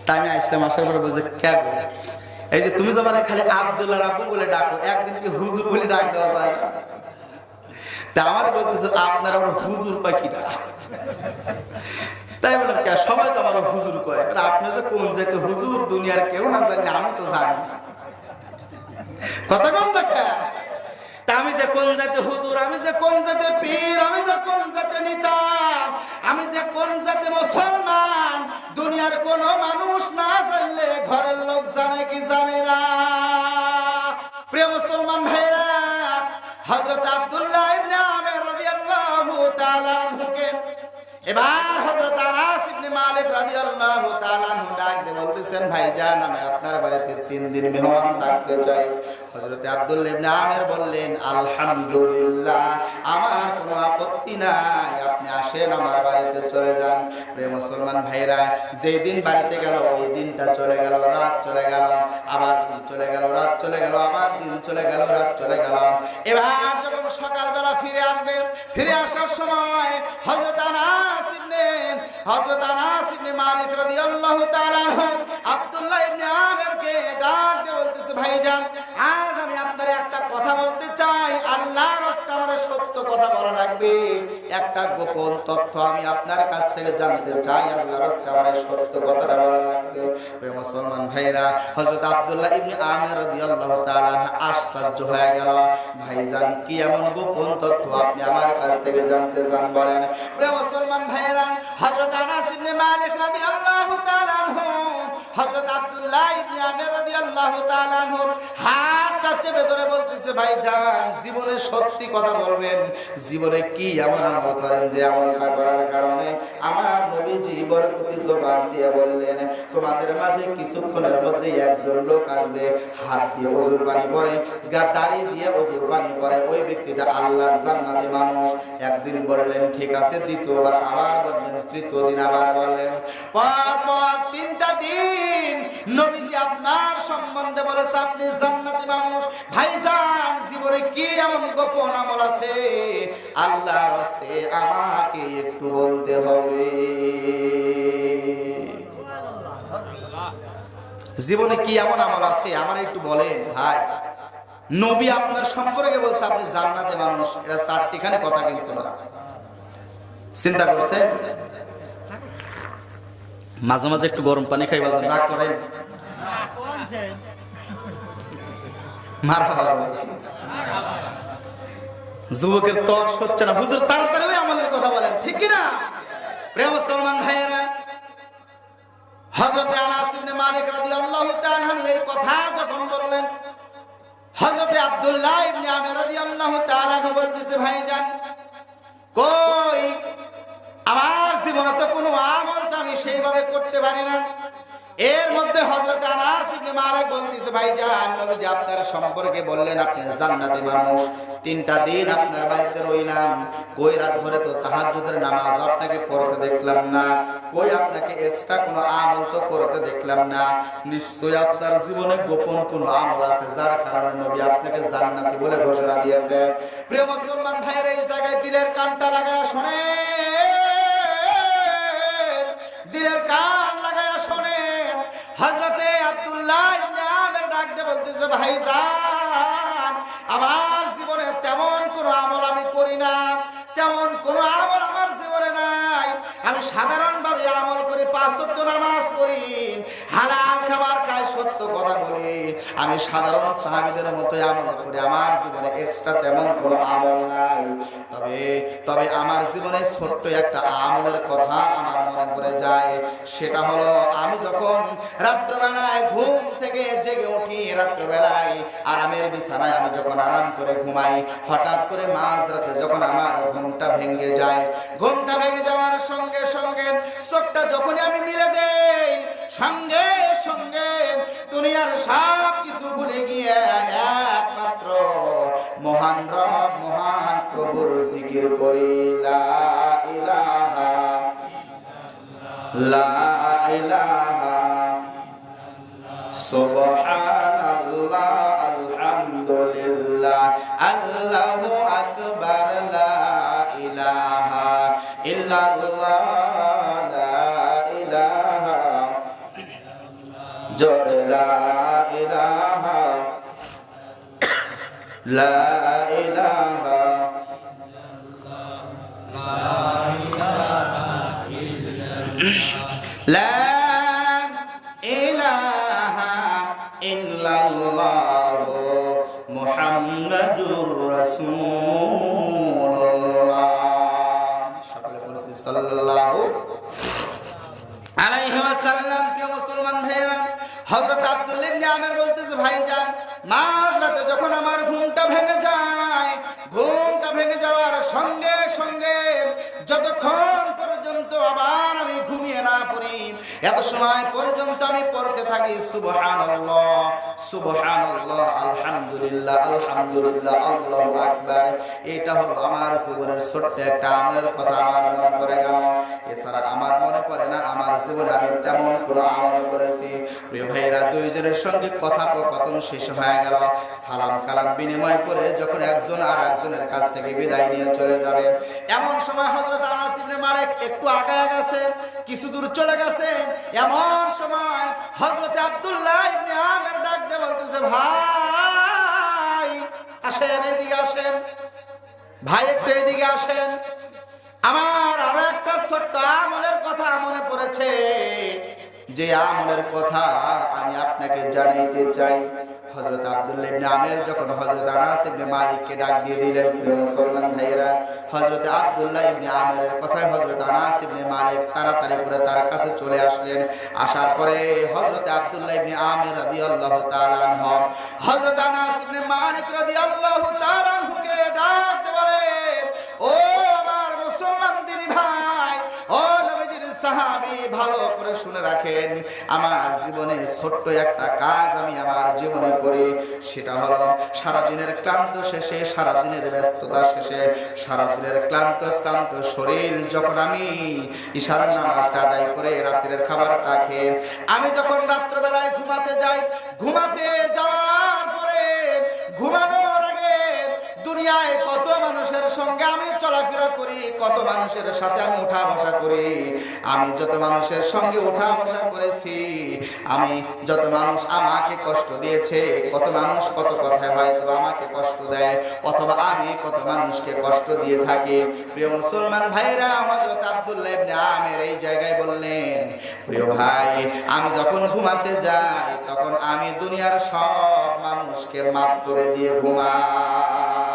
তাই আমি আসলাম, আসার পরে বলছে, কে গো, এই যে তুমি যখন খালি আব্দুল্লাহ রাব্বু বলে ডাকো, একদিন কি হুজুর বলে ডাক দেওয়া যায় না? তা আমার বলতেছে, আপনার আবার হুজুর পাখিরা। তাই বললাম, কে, সবাই তো আমার হুজুর কয়, আপনি যে কোন যেতে হুজুর দুনিয়ার কেউ না জানি, আমি তো জানি। কথা কম দেখা, তা আমি যে কোন জাতে হুজুর, আমি যে কোন জাতে পীর, আমি যে কোন জাতে নেতা, আমি যে কোন জাতে মুসলমান, দুনিয়ার কোন মানুষ না জানলে ঘরের লোক জানে কি জানে না? প্রিয় মুসলমান ভাইরা, হযরত আব্দুল্লাহ ইবনে আমির রাদিয়াল্লাহু তাআলা আনহুকে এবার হযরত আনাস ইবনে মালিক রাদিয়াল্লাহু তাআলা আনহু ডাক দিয়ে বলতেছেন, ভাইজান আমি আপনার বাড়িতে 3 দিন মেহমান থাকতে চাই। হযরত আব্দুল্লাহ ইবনে আমির বললেন, আলহামদুলিল্লাহ, আমার কোনো আপত্তি নাই, আপনি আসেন, আমার বাড়িতে চলে যান। প্রিয় মুসলমান ভাইরা, যেই দিন বাড়িতে গেল ওই দিনটা চলে গেল, রাত চলে গেল, আবার দিন চলে গেল, রাত চলে গেল, আবার দিন চলে গেল, রাত চলে গেল। এবার যখন সকালবেলা ফিরে আসবে, ফিরে আসার সময় হযরত আনাস ইবনে মালিক রাদিয়াল্লাহু তাআলা আব্দুল্লাহ ইবনে আমিরকে ডাক দিয়ে বলতেছে, ভাইজান আজ আমি আপনার একটা কথা বলতে চাই, আল্লাহর রাস্তায় আমার সত্য কথা বলা লাগবে, একটা গোপন তথ্য আমি আপনার কাছ থেকে জানতে চাই, আল্লাহর রাস্তায় আমার সত্য কথাটা বলা লাগবে। প্রিয় মুসলমান ভাইরা, হযরত আব্দুল্লাহ ইবনে আমির রাদিয়াল্লাহু তাআলা আশ্চর্য হয়ে গেল, ভাইজান কি এমন গোপন তথ্য আপনি আমার কাছ থেকে জানতে চান, বলেন। প্রিয় মুসলমান ভাইরা, হযরত আনাস ইবনে মালিক রাদিয়াল্লাহু তাআলা আনহু হযরত আব্দুল্লাহ ইবনে আমির রাদিয়াল্লাহু তাআলা আনহু হাতটা চেপে ধরে বলতেছে, ভাইজান জীবনে সত্যি কথা বলবেন, জীবনে কি এমন আমল করেন যে আমলটা করার কারণে আমার নবীজি বরকতি জবান দিয়ে বললেন, তোমাদের মাঝে কিছুক্ষণের মধ্যে একজন লোক আসবে, হাত দিয়ে ওযুর পানি পড়ে, দাড়ি দিয়ে ওযুর পানি পড়ে, ওই ব্যক্তিটা আল্লাহর জান্নাতি মানুষ। একদিন বললেন ঠিক আছে, দ্বিতীয়বার আবার বললেন, তৃতীয় দিন আবার বললেন, পর 3টা দিন নবীজি আপনার সম্বন্ধে বলেছে আপনি জান্নাতি মানুষ। ভাইজান জীবনে কি এমন গোপন আমল আছে, আল্লাহর রাস্তে আমাকে একটু বলতে হবে। জীবনে কি এমন আমল আছে আমার একটু বলেন ভাই। নবী আপনার সম্পর্কে বলছে আপনি জান্নাতে মানুষ, এটা 4টিখানি কথা কিন্তু না। চিন্তা করছেন? মাঝে মাঝে একটু গরম পানি খাই, বাজার রাগ করেন, যুবকের তর হচ্ছে না, হুজুর তাড়াতাড়ি ওই আমলের কথা বলেন, ঠিক কি না? প্রিয় মুসলমান ভাইয়েরা, হযরত আনাস ইবনে মালিক রাদিয়াল্লাহু তাআলা আনহু এই কথা যখন বললেন, হযরত আব্দুল্লাহ ইবনে আমির রাদিয়াল্লাহু তাআলা আনহু বলতেছে, ভাইজান কই আমার জীবনে তো কোনো আমল তো আমি সেইভাবে করতে পারি না। এর মধ্যে হযরত আনাস ইবনে মালিক বলতেছে, ভাইজান নবীজি আপনার সম্পর্কে বললেন আপনি জান্নাতি মানুষ, 3টা দিন আপনার বাড়িতে রইলাম, কই রাত ভরে তো তাহাজ্জুদের নামাজ আপনাকে পড়তে দেখলাম না, কই আপনাকে এক্সট্রা কোনো আমল তো করতে দেখলাম না, নিশ্চয়ই আপনার জীবনে গোপন কোনো আমল আছে যার কারণে নবী আপনাকে জান্নাতি বলে ঘোষণা দিয়েছে। প্রিয় মুসলমান ভাইরা, এই জায়গায় দিলের কানটা লাগায়া শোনেন, দিলের কান লাগায়া শোনেন। হযরতে আব্দুল্লাহ ইবনে আমির ডাক দিয়ে বলতেছে, ভাইজান আমার জীবনে তেমন কোনো আমল আমি করি না, তেমন কোনো আমল আমার জীবনে নাই, আমি সাধারণভাবে আমল করি, 5 ওয়াক্ত নামাজ পড়ি, হালাল খাবার খাই, সত্য কথা বলি, আমি সাধারণ সাহাবীদের মতো আমল করি, আমার জীবনে এক্সট্রা তেমন কোনো আমল নাই। তবে আমার জীবনে ছোট্ট একটা আমলের কথা আমার মনে পড়ে যায়, সেটা হলো আমি যখন রাত্রিবেলায় ঘুম থেকে জেগে উঠি, রাত্রিবেলায় আরামের বিছানায় আমি যখন আরাম করে ঘুমাই, হঠাৎ করে মাঝরাতে যখন আমার ঘুমটা ভেঙে যায়, ঘুমটা ভেঙে যাওয়ার সঙ্গে সঙ্গে চোখটা যখনই আমি মিলে দেই, সঙ্গে সঙ্গে দুনিয়ার সব কিছু ভুলে গিয়ে একমাত্র মহান রব, মহান প্রভুর জিকির করি, লা ইলাহা লা ইলাহা সুবহানাল্লাহ, লা ইলাহা লা ইলাহা ইল্লাল্লাহ মুহাম্মাদুর রাসূলুল্লাহ। সকলে বলেছি সাল্লাল্লাহু আলাইহি ওয়াসাল্লাম। প্রিয় মুসলমান ভাইরা, হযরত আব্দুল্লাহ ইবনে আমের বলতেছে, ভাইজান মাঝরাতে যখন আমার ঘুমটা ভেঙে যায়, ঘুমটা ভেঙে যাওয়ার সঙ্গে সঙ্গে যতক্ষণ পর্যন্ত আবার আমি ঘুমিয়ে না পড়ি, এত সময় পর্যন্ত আমি পড়তে থাকি সুবহানাল্লাহ সুবহানাল্লাহ, আলহামদুলিল্লাহ আলহামদুলিল্লাহ, আল্লাহু আকবার। এটা হলো আমার জীবনের ছোট্ট একটা আমলের কথা আমার মনে পড়ে গেল। এছাড়া আমার মনে পড়ে না আমার জীবনে আমি তেমন কোনো আমল করেছি। প্রিয় ভাইরা, দুইজনের সঙ্গে কথোপকথন শেষ হয়ে গেল। সালাম কালাম বিনিময় করে যখন একজন আর একজনের কাছ থেকে বিদায় নিয়ে চলে যাবে, এমন সময় হযরত আনাস ইবনে মালিক একটু আগায় গেছে, কিছু দূর চলে গেছে। এমন সময় হযরত আব্দুল্লাহ ইবনে আমের ডাক দিয়ে বলতেছে, ভাই আসেন, এদিকে আসেন, ভাই একটু এদিকে আসেন। আমার আরো একটা ছোট্ট আমলের কথা মনে পড়েছে, যে আমলের কথা আমি আপনাকে জানাইতে চাই। হযরত আব্দুল্লাহ ইবনে আমের যখন হযরত আনাস ইবনে মালিককে ডাক দিয়ে দিলেন, প্রিয় মুসলমান ভাইরা, হযরত আব্দুল্লাহ ইবনে আমের কথায় হযরত আনাস ইবনে মালিক তাড়াতাড়ি করে তার কাছে চলে আসলেন। আসার পরে হযরত আব্দুল্লাহ ইবনে আমের রাদিয়াল্লাহু তাআলা আনহু হযরত আনাস ইবনে মালিক রাদিয়াল্লাহু তাআলা আনহুকে ডাকতে বলেন, ও আমার মুসলমান দিনী ভাই, ও নবীজির সাহাবী, ভালো করে শুনে রাখেন, আমার জীবনে ছোট্ট একটা কাজ আমি আমার জীবনে করি। সেটা হলো সারাদিনের ক্লান্ত শেষে, সারাদিনের ব্যস্ততা শেষে, সারাদিনের ক্লান্ত শরীর যখন আমি ইশারার নামাজটা আদায় করে রাতের খাবারটা খেয়ে আমি যখন রাত্রবেলায় ঘুমাতে যাই, ঘুমাতে যাওয়ার পরে ঘুমানোর আগে দুনিয়ায় কত মানুষের সঙ্গে আমি চলাফেরা করি, কত মানুষের সাথে আমি উঠা বসা করি। আমি যত মানুষের সঙ্গে উঠা বসা করেছি, আমি যত মানুষ আমাকে কষ্ট দিয়েছে, কত মানুষ কত কথায় হয়তো আমাকে কষ্ট দেয়, অথবা আমি কত মানুষকে কষ্ট দিয়ে থাকি। প্রিয় মুসলমান ভাইরা, হযরত আব্দুল্লাহ ইবনে আমের এই জায়গায় বললেন, প্রিয় ভাই, আমি যখন ঘুমাতে যাই তখন আমি দুনিয়ার সব মানুষকে মাফ করে দিয়ে ঘুমাই।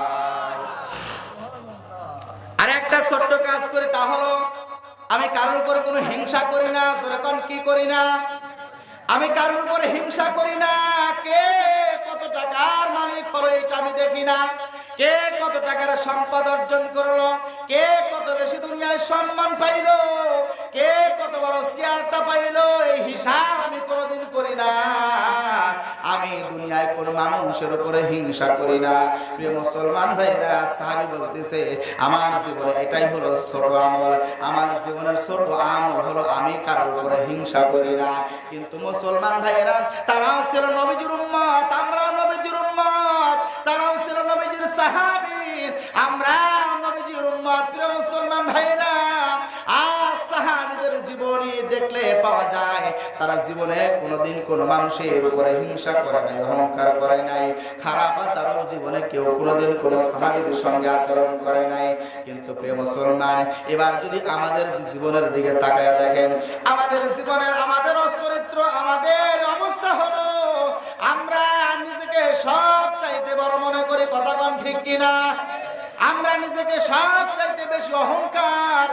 আর একটা ছোট্ট কাজ করি, তা হলো আমি কারোর উপর কোনো হিংসা করি না। যখন কি করি না, আমি কারোর উপর হিংসা করি না। কে কত টাকার মালিক হলো এটা আমি দেখি না, কে কত টাকার সম্পদ অর্জন করলো, কে কত বেশি দুনিয়ায় সম্মান পাইলো, কে কত বড় চেয়ারটা পাইলো, এই হিসাব আমি কোনোদিন করি না। আমি দুনিয়ায় কোন মানুষের উপরে হিংসা করি না। প্রিয় মুসলমান ভাইরা, সাহাবী বলতেছে, আমার জীবনে এটাই হলো ছোট আমল, আমার জীবনের ছোট আমল হলো আমি কারোর উপরে হিংসা করি না। কিন্তু মুসলমান ভাইরা, তারাও ছিল নবীজির উম্মত, আমরাও নবীজির উম্মত, তারাও ছিল নবীজির সাহাবী, আমরা নবীজির উম্মত। প্রিয় মুসলমান ভাইরা, আর সাহাবীদের জীবনী দেখলে পাওয়া যায়, তারা জীবনে কোনোদিন কোনো মানুষের উপরে হিংসা করে নাই, অহংকার করে নাই, খারাপ আচরণ জীবনে কেউ কোনোদিন কোনো সাহাবীর সঙ্গে আচরণ করে নাই। কিন্তু প্রিয় মুসলমান, এবার যদি আমাদের জীবনের দিকে তাকায় দেখেন, আমাদের জীবনের আমাদের চরিত্র, আমাদের অবস্থা হলো আমরা নিজেকে সব চাইতে বড় মনে করি। কথা কোন ঠিক কিনা? আমরা নিজেকে সব চাইতে বেশি অহংকার,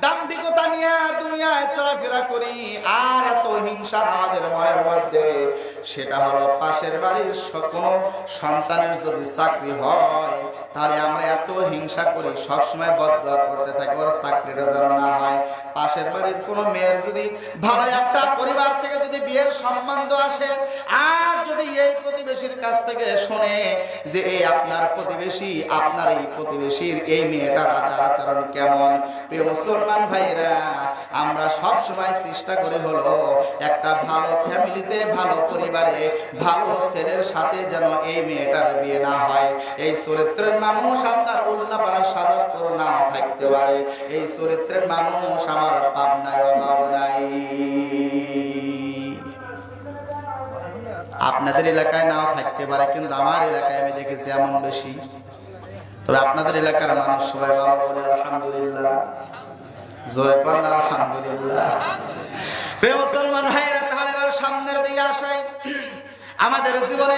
দাম্ভিকতা নিয়ে দুনিয়ায় চলাফেরা করি। আর এত হিংসা আমাদের মনের মধ্যে, সেটা হলো পাশের বাড়ির কোনো সন্তানের যদি চাকরি হয়, তাহলে আমরা এত হিংসা করি, সবসময় বদদোয়া করতে থাকি ওর চাকরিটা যেন না হয়। পাশের বাড়ির কোনো মেয়ের যদি ভালো একটা পরিবার থেকে যদি বিয়ের সম্বন্ধ আসে, আর যদি এই প্রতিবেশীর কাছ থেকে শুনে যে এই আপনার প্রতিবেশী, আপনার এই প্রতিবেশীর এই মেয়েটার আচার আচরণ কেমন, প্রিয় মুসলমান ভাইরা, আমরা সব সময় চেষ্টা করি হলো একটা ভালো ফ্যামিলিতে, ভালো পরিবারে, ভালো ছেলের সাথে যেন এই মেয়েটার বিয়ে না হয়। এই চরিত্রের মানুষ আপনার উল্লাপাড়া সাজাদপুর নাও থাকতে পারে, এই চরিত্রের মানুষ আমার পাবনায় অভাব নাই। আপনাদের এলাকায় নাও থাকতে পারে, কিন্তু আমার এলাকায় আমি দেখেছি এমন বেশি। তবে আপনাদের এলাকার মানুষ সবাই ভালো বলে আলহামদুলিল্লাহ, জোরে পড়েন আলহামদুলিল্লাহ। প্রিয় মুসলমান ভাইরা, তাহলে এবার সামনের দিকে আসাই। আমাদের জীবনে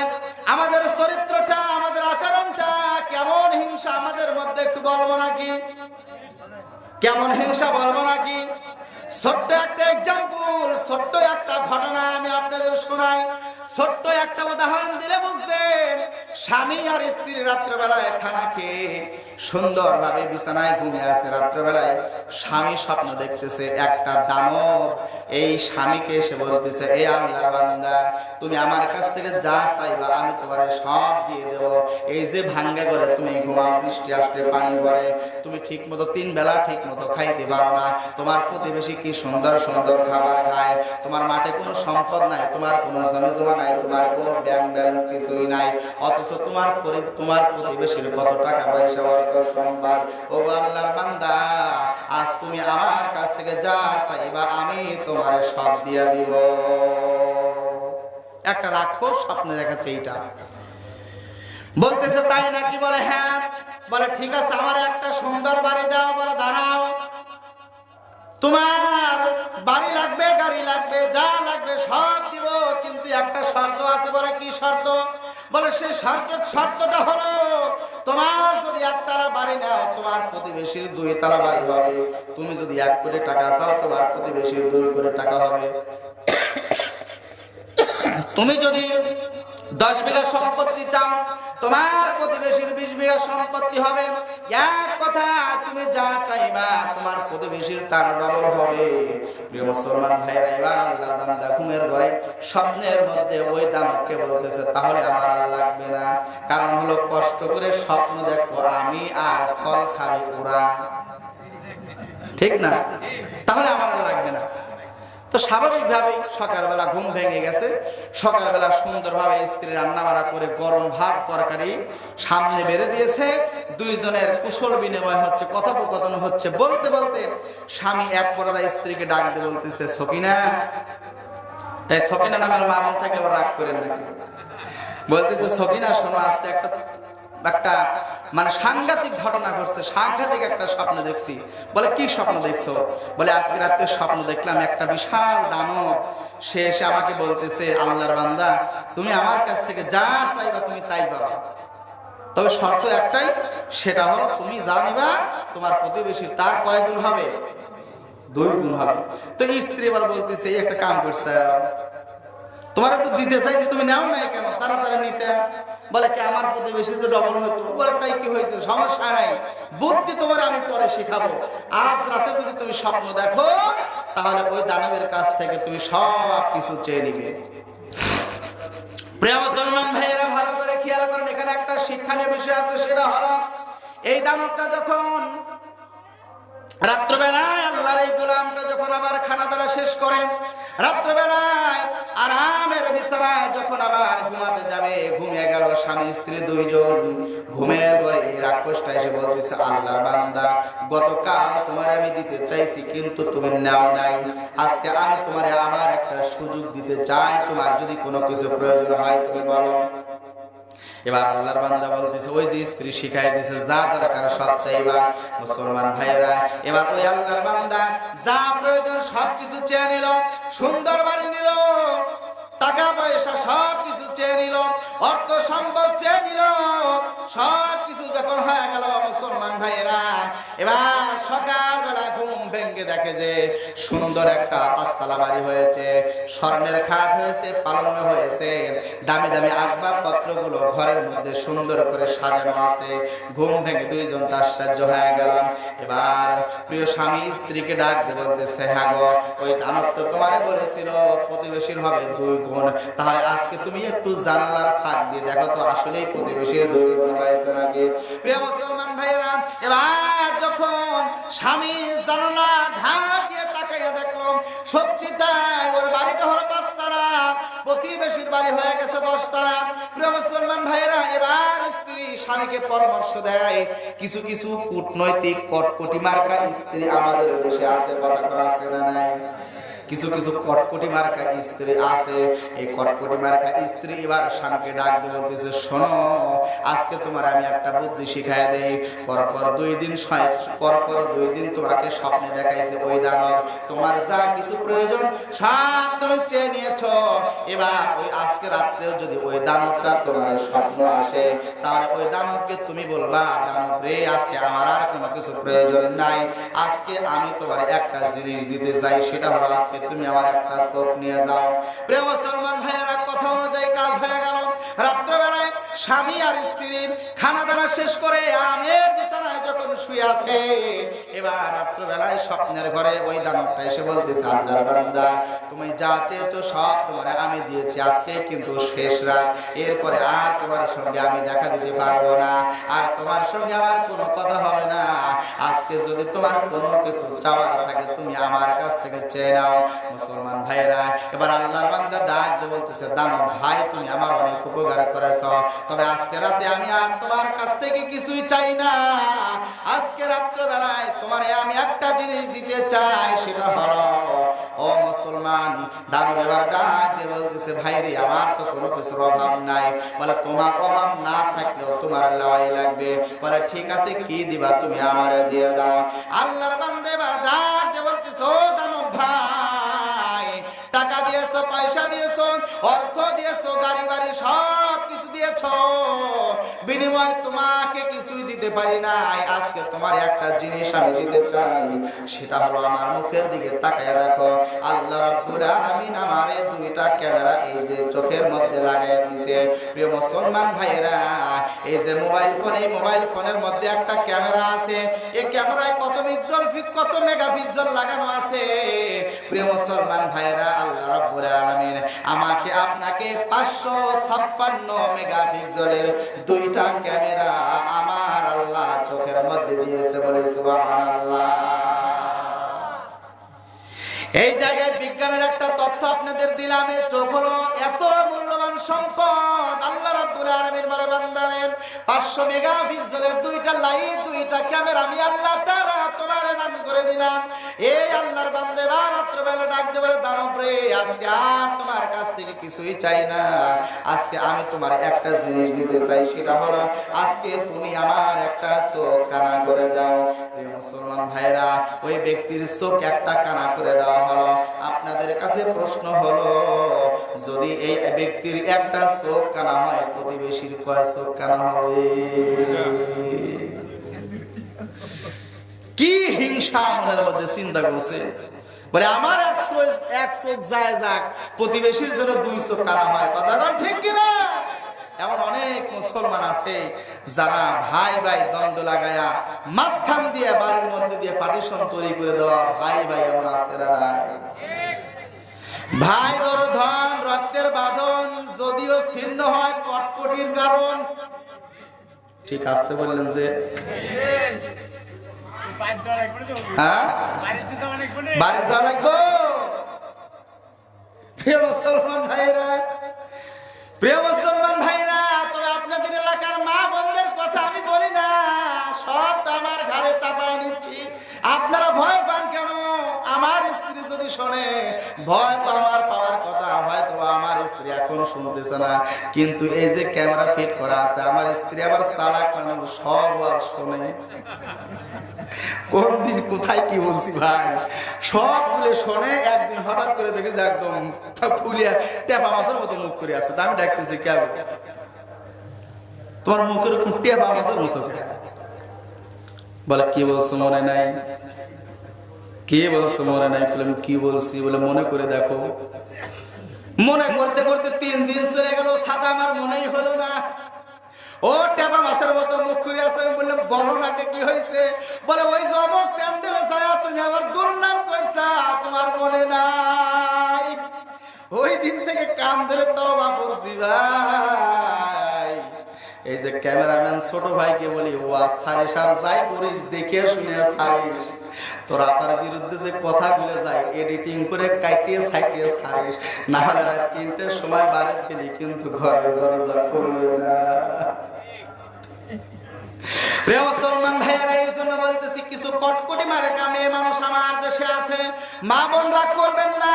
আমাদের চরিত্রটা, আমাদের আচরণটা কেমন হিংসা আমাদের মধ্যে একটু বলবো নাকি? কেমন হিংসা বলবো নাকি? ছোট্ট একটা এক্সাম্পল, ছোট্ট একটা ঘটনা আমি আপনাদের শোনাই। ছোট্ট একটা উদাহরণ দিলে বুঝবেন। স্বামী আর স্ত্রী রাত্রেবেলায় খানা খেয়ে সুন্দরভাবে বিছানায় ঘুমিয়ে আছে। রাত্রেবেলায় স্বামী স্বপ্ন দেখতেছে একটা দানব এই স্বামীকে এসে বলতেছে, এই আল্লাহর বান্দা, তুমি আমার কাছ থেকে যা চাইবা আমি তোমার সব দিয়ে দেব। এই যে ভাঙ্গা করে তুমি ঘুমাও, বৃষ্টি আসলে পানি পড়ে, তুমি ঠিক মতো 3 বেলা ঠিক মতো খাইতে পারো না, তোমার প্রতিবেশী কি সুন্দর সুন্দর খাবার খায়, তোমার মাঠে কোনো সম্পদ নাই, তোমার কোনো জমি জমা নাই, তোমার কোনো ব্যাংক ব্যালেন্স কিছুই নাই, অথচ তোমার প্রতিবেশীর কত টাকা পয়সা অর্থ সম্পদ। ও আল্লাহর বান্দা, আজ তুমি আমার কাছ থেকে যা চাইবা আমি তোমার সব দিয়ে দিব। একটা রাক্ষস স্বপ্নে দেখাচ্ছে এইটা। বলতেছে তাই নাকি? বলে হ্যাঁ। বলে ঠিক আছে, আমার একটা সুন্দর বাড়ি দাও। বলে দাঁড়াও, তোমার বাড়ি লাগবে, গাড়ি লাগবে, যা লাগবে সব দিব, কিন্তু একটা শর্ত আছে। বলে কি শর্ত? বলে সেই শর্তটা হলো, তোমার যদি 1 তালা বাড়ি নাও তোমার প্রতিবেশীর 2 তালা বাড়ি হবে, তুমি যদি 1 কোটি টাকা চাও তোমার প্রতিবেশীর 2 কোটি টাকা হবে, তুমি যদি 10 বিঘা সম্পত্তি চাও তোমার প্রতিবেশীর 20 বিঘা সম্পত্তি হবে। এক কথা, তুমি যা চাইবা তোমার প্রতিবেশীর তার ডবল হবে। প্রিয় মুসলমান ভাইরা, এবার আল্লাহর বান্দা ঘুমের ঘরে স্বপ্নের মধ্যে ওই দানবকে বলতেছে, তাহলে আমার আর লাগবে না, কারণ হলো কষ্ট করে স্বপ্ন দেখবো আমি আর ফল খাবে ওরা, ঠিক না? তাহলে আমার আর লাগবে না। তো স্বাভাবিকভাবেই সকালবেলা ঘুম ভেঙে গেছে। সকালবেলা সুন্দরভাবে স্ত্রী রান্না বাড়া করে গরম ভাত তরকারি সামনে বেড়ে দিয়েছে। দুইজনের কুশল বিনিময় হচ্ছে, কথোপকথন হচ্ছে। বলতে বলতে স্বামী এক পর্যায়ে স্ত্রীকে ডাক দিয়ে বলতেছে, সকিনা। এই সকিনা নামের মা বোন থাকলে রাগ করেন নাকি? বলতেছে, সকিনা শোনো, আজকে একটা মানে সাংঘাতিক ঘটনা ঘটছে, সাংঘাতিক একটা স্বপ্ন দেখছি। বলে কি স্বপ্ন দেখছো? বলে আজকে রাতে স্বপ্ন দেখলাম একটা বিশাল দানব সে এসে আমাকে বলতেছে, আল্লাহর বান্দা তুমি আমার কাছ থেকে যা চাইবা তুমি তাই পাবা, তবে শর্ত একটাই, সেটা হলো তুমি যা নিবা তোমার প্রতিবেশীর তার কয় গুণ হবে? 2 গুণ হবে। তো স্ত্রী এবার বলতেছে, এই একটা কাম করছে, তোমার তো দিতে চাইছি তুমি নাও নাই কেন? তাড়াতাড়ি নিতে। বলে কি আমার প্রতিবেশী যে ডবল হইতো। বলে তাই কি হয়েছে? সমস্যা নাই, বুদ্ধি তোমার আমি পরে শিখাবো। আজ রাতে যদি তুমি স্বপ্ন দেখো তাহলে ওই দানবের কাছ থেকে তুমি সব কিছু চেয়ে নিবে। প্রিয় মুসলমান ভাইয়েরা, ভালো করে খেয়াল করেন, এখানে একটা শিক্ষণীয় বিষয় আছে। সেটা হলো, এই দানবটা যখন রাত্রবেলায় আল্লাহর এই গোলামটা যখন আবার খানা দানা শেষ করে, রাত্রবেলায় আরামের বিছানায় যখন আবার ঘুমাতে যাবে, ঘুমিয়ে গেল স্বামী স্ত্রী 2 জন। ঘুমের ঘরে এই রাক্ষসটা এসে বলতেছে, আল্লাহর বান্দা গতকাল তোমার আমি দিতে চাইছি কিন্তু তুমি নাও নাই, আজকে আমি তোমার আবার একটা সুযোগ দিতে চাই, তোমার যদি কোনো কিছু প্রয়োজন হয় তুমি বলো। এবার আল্লাহর বান্দা বলতেছে, ওই যে স্ত্রী শিখাই দিছে যা দরকার সব চাইবা। মুসলমান ভাইরা, এবার ওই আল্লাহর বান্দা যা প্রয়োজন সবকিছু চেয়ে নিল। সুন্দর বাড়ি নিল, টাকা পয়সা সব কিছু চেয়ে নিল, অর্থ সম্পদ চেয়ে নিল। সব কিছু যখন হয়ে গেল মুসলমান ভাইয়েরা, এবার সকালবেলা ঘুম ভেঙে দেখে যে সুন্দর একটা 5 তালা বাড়ি হয়েছে, স্বর্ণের খাট হয়েছে, পালঙ্ক হয়েছে, দামি দামি আসবাবপত্রগুলো ঘরের মধ্যে সুন্দর করে সাজানো আছে। ঘুম ভেঙে 2 জন আশ্চর্য হয়ে গেল। এবার প্রিয় স্বামী স্ত্রীকে ডাক দিয়ে বলতেছে, হ্যাঁ গো, ওই দানব তো তোমারে বলেছিল প্রতিবেশীর হবে 2 গুণ, তাহলে আজকে তুমি একটু জানালার ফাঁক দিয়ে দেখো তো আসলেই প্রতিবেশীর 2 গুণ পাইছে নাকি। প্রিয় মুসলমান ভাইয়েরা, এবার যখন স্বামী জানালা ধার দিয়ে তাকাইয়া দেখলো সত্যি তাই, ওর বাড়িটা হলো 5 তালা, প্রতিবেশীর বাড়ি হয়ে গেছে 10 তালা। প্রিয় মুসলমান ভাইয়েরা, এবার স্ত্রী স্বামীকে পরামর্শ দেয়। কিছু কিছু কূটনৈতিক কটকটি মার্কা স্ত্রী আমাদের দেশে আছে, কথা আছে না নাই? কিছু কিছু কটকটি মার্কা স্ত্রী আছে, এই কটকটি মার্কা স্ত্রী এবার স্বামীকে ডাক দিয়ে বলতেছে, শোনো আজকে তোমার আমি একটা বুদ্ধি শিখাই দেই। পরপর 2 দিন তোমাকে স্বপ্নে দেখাইছে ওই দানব, তোমার যা কিছু প্রয়োজন সব তুমি চেয়ে নিয়েছো। এবার ওই আজকে রাত্রেও যদি ওই দানবটা তোমার স্বপ্ন আসে, তাহলে ওই দানবকে তুমি বলবা, দানব রে আজকে আমার আর কোনো কিছু প্রয়োজন নাই, আজকে আমি তোমার একটা জিনিস দিতে চাই, সেটা হলো আজকে তুমি আমার একটা চোখ নিয়ে যাও। প্রিয় মুসলমান ভাইয়েরা, কথা অনুযায়ী কাজ হয়ে গেল। রাত্রেবেলায় স্বামী আর স্ত্রী খানা দানা শেষ করে আরামের বিছানায় যখন শুয়ে আছে, এবার রাত্রেবেলায় স্বপ্নের ঘরে ওই দানবটা এসে বলতেছে, আল্লাহর বান্দা তুমি যা চেয়েছো সব তোমার আমি দিয়েছি, আজকে কিন্তু শেষ রাত, এরপরে আর তোমার সঙ্গে আমি দেখা দিতে পারবো না, আর তোমার সঙ্গে আমার কোনো কথা হবে না, আজকে যদি তোমার কোনো কিছু চাওয়ার থাকে তুমি আমার কাছ থেকে চেয়ে নাও। মুসলমান ভাইরা, এবার আল্লাহর বান্দা ডাক দিয়ে বলতেছে, দানব ভাই তুমি আমার অনেক উপকার করেছ, তবে আজকে রাতে আমি আর তোমার কাছ থেকে কিছুই চাই না, আজকে রাত্রেবেলায় তোমারে আমি একটা জিনিস দিতে চাই, সেটা হলো, ও মুসলমান। দানব এবার ডাক দিয়ে বলতেছে, ভাই রে আমার তো কোনো কিছুর অভাব নাই। বলে তোমার অভাব না থাকলেও তোমার লড়াই লাগবে। বলে ঠিক আছে, কি দিবা তুমি আমারে দিয়ে দাও। আল্লাহর বান্দা এবার ডাক দিয়ে বলতেছে, ও দানব ভাই, টাকা দিয়েছো, পয়সা দিয়েছো, অর্থ দিয়েছো, গাড়ি বাড়ি সব কিছু দিয়েছো, বিনিময় তোমাকে কিছুই দিতে পারি নাই, আজকে তোমার একটা জিনিস আমি দিতে চাই, সেটা হলো আমার মুখের দিকে তাকায় দেখো। আল্লাহ রাব্বুল আলামিন আমারে 2টা ক্যামেরা এই যে চোখের মধ্যে লাগায় দিয়েছে। প্রিয় মুসলমান ভাইরা, এই যে মোবাইল ফোন, এই মোবাইল ফোনের মধ্যে একটা ক্যামেরা আছে, এই ক্যামেরায় কত মেগাপিক্সেল লাগানো আছে। প্রিয় মুসলমান ভাইরা, আল্লাহ রাব্বুল আলামিন আমাকে আপনাকে 556 মেগাপিক্সেলের 2টা ক্যামেরা আমার আল্লাহ চোখের মধ্যে দিয়েছে, বলে সুবহানাল্লাহ। এই জায়গায় বিজ্ঞানের একটা তথ্য আপনাদের দিলাম, এই চোখ হলো এত মূল্যবান সম্পদ। আল্লাহ রাব্বুল আলামিন বলে, বান্দারে 500 মেগাপিক্সেলের 2টা লাইট, 2টা ক্যামেরা আমি আল্লাহ তাআলা তোমারে দান করে দিলাম। এই আল্লাহর বান্দা রাত্রিবেলা ডাক দিয়ে বলে, দানব রে আজকে আর তোমার কাছ থেকে কিছুই চাই না, আজকে আমি তোমার একটা জিনিস দিতে চাই, সেটা হলো আজকে তুমি আমার একটা চোখ কানা করে দাও। এই মুসলমান ভাইরা, ওই ব্যক্তির চোখ একটা কানা করে দাও হলো। আপনাদের কাছে প্রশ্ন হলো, যদি এই ব্যক্তির একটা চোখ কানা হয়, প্রতিবেশীর কয় চোখ কানা হবে? কি হিংসা মনের মধ্যে চিন্তা করছে, বলে আমার এক চোখ যায় যাক, প্রতিবেশীর জন্য 2 চোখ কানা হয়। কথা ঠিক কিনা? এমন অনেক মুসলমান আছে যারা ভাই ভাই দ্বন্দ্ব লাগায়া মাঝখান দিয়ে বাড়ির মধ্যে দিয়ে পার্টিশন তৈরি করে দেওয়া ভাই ভাই এমন আছে না? ভাই বড় ধন, রক্তের বাঁধন যদিও ছিন্ন হয় কটকটির কারণ। ঠিক আসতে বললেন যে বাড়ি যাওয়া লাগবো। প্রিয় মুসলমান ভাইরা, তবে আপনাদের এলাকার মা বোনদের কথা আমি বলি না, সব তো আমার ঘরে চাপায় নিচ্ছি। আপনারা ভয় পান কেন? আমার স্ত্রী যদি শোনে, ভয় তো আমার পাওয়ার কথা, হয়তো আমার স্ত্রী এখন শুনতেছে না, কিন্তু এই যে ক্যামেরা ফিট করা আছে, আমার স্ত্রী আবার চালাক মানুষ, সব শোনে। কোন দিন কোথায় কি বলছি ভাই, সব বলে শোনে। একদিন হঠাৎ করে দেখে যে একদম ফুলিয়া টেপা মাছের মতো মুখ করে আছে। আমি ডাকতেছি, কেন তোমার মুখের টেপা মাছের মতো? বলে কি বলছো মনে নাই? কি বলছো মনে নাই? কি বলছি? বলে মনে করে দেখো। মনে করতে করতে 3 দিন চলে গেল, সাদা আমার মনেই হলো না। ও টেপা মাছের মতো মুখ করে আছে। আমি বললাম, বলো না কি হয়েছে? বলে ওই যে অমুক প্যান্ডেলে যায় তুমি আবার দুর্নাম করছা, তোমার মনে নাই? ওই দিন থেকে কান ধরে তওবা করছি ভাই। এই যে ক্যামেরাম্যান ছোট ভাইকে বলি, ওয়া সারিস আর যাই করিস দেখে শুনে সারিস, তোর আপনার বিরুদ্ধে যে কথাগুলো যায় এডিটিং করে কাটিয়ে সাইটিয়ে সারিস, না হলে রাত 3টার সময় বাড়ি ফেলি কিন্তু ঘরের দরজা খুলবে না। প্রিয় মুসলমান ভাইয়েরা, এই জন্য বলতেছি কিছু কটকটি মারে কামে মানুষ আমার দেশে আছে। মা বোন রাগ করবেন না,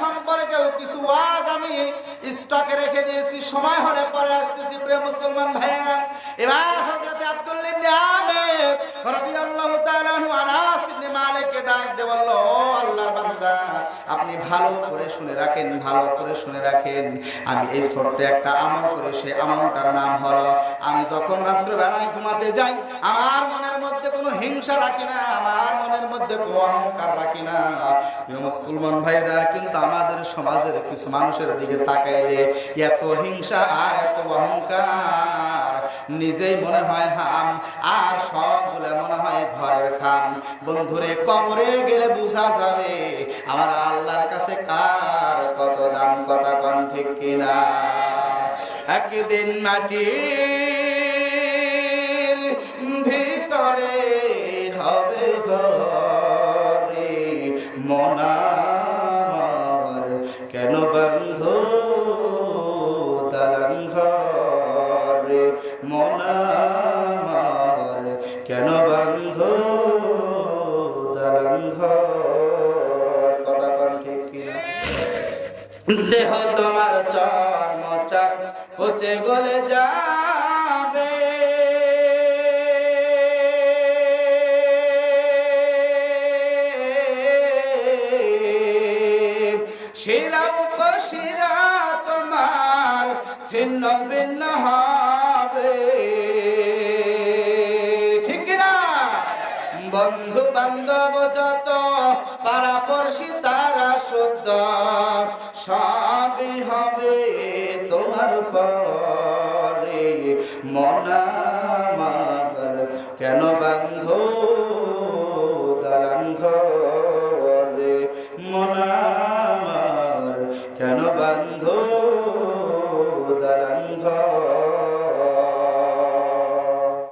সম্পর্কেও কিছু ওয়াজ আমি স্টকে রেখে দিয়েছি, সময় হলে পরে আসতেছি। প্রিয় মুসলমান ভাইয়েরা, এবার হযরত আব্দুল্লাহ ইবনে আমির রাদিয়াল্লাহু তাআলা আনহু আনাস ইবনে মালিককে ডাক দিয়ে বলল, ও আল্লাহর বান্দা, আপনি ভালো করে শুনে রাখেন, ভালো করে শুনে রাখেন। আমি এই ছোট্ট একটা আমল করে, সেই আমলটার নাম হলো, আমি যখন রাত্রিবেলায় ঘুমাতে যাই আমার মনের মধ্যে কোনো হিংসা রাখি না, আমার মনের মধ্যে কোনো অহংকার রাখি না। মুসলমান ভাইরা, কিন্তু আমাদের সমাজের কিছু মানুষের দিকে তাকাইলে এত হিংসা আর এত অহংকার, নিজেই মনে হয় হাম আর সবগুলো মনে হয় ঘরের খাম। বন্ধুরে, কবরে গেলে বোঝা যাবে আমার আল্লাহর কাছে কার কত দাম, কথা কোন ঠিক কিনা। একদিন মাটির ভিতরে হবে ঘরে, মন আমার কেন বন্ধ দালান ঘরে, মন আমার কেন বন্ধ দালান ঘর, কথা কোন ঠিক কিনা। দেহ তোমার চর্মচার পচে গলে যাবে, শিরা উপশিরা তোমার ছিন্ন ভিন্ন হবে, ঠিক না। বন্ধু বান্ধব যত পাড়াপড়শি তারা শুদ্ধ, সবই হবে